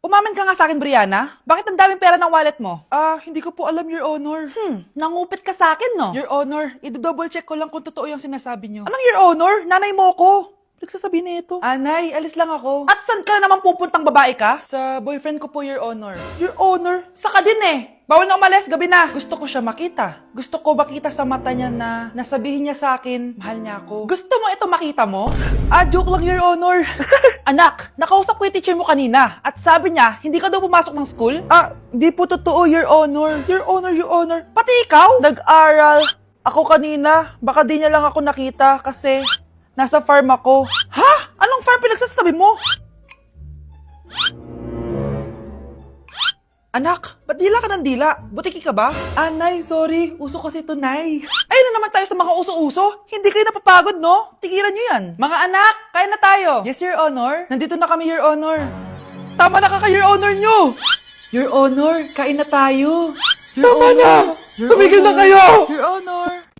Umamin ka nga sa akin, Brianna. Bakit ang daming pera ng wallet mo? Hindi ko po alam, Your Honor. Nangupit ka sa akin, no? Your Honor, i-double check ko lang kung totoo yung sinasabi niyo. Anong Your Honor? Nanay mo ko. Nagsasabi nito. Anay, alis lang ako. At saan ka na naman pupuntang babae ka? Sa boyfriend ko po, Your Honor. Your Honor? Saka din eh. Bawal na umalis, gabi na. Gusto ko siya makita. Gusto ko makita sa mata niya na nasabihin niya sa akin, mahal niya ako. Gusto mo ito makita mo? Joke lang, Your Honor. Anak, nakausap ko yung teacher mo kanina at sabi niya, hindi ka daw pumasok ng school? Di po totoo, Your Honor. Your Honor, Your Honor. Pati ikaw? Nag-aral. Ako kanina, baka di niya lang ako nakita kasi nasa farm ako. Ha? Anong farm pinagsasabi mo? Anak, ba't dila ka ng dila? Butiki ka ba? Nay, sorry. Uso kasi ito, Nay. Ayun na naman tayo sa mga uso-uso. Hindi kayo napapagod, no? Tigilan nyo yan. Mga anak, kain na tayo. Yes, Your Honor. Nandito na kami, Your Honor. Tama na ka, Your Honor nyo. Your Honor, kain na tayo. Tama na! Tumigil na kayo! Your Honor!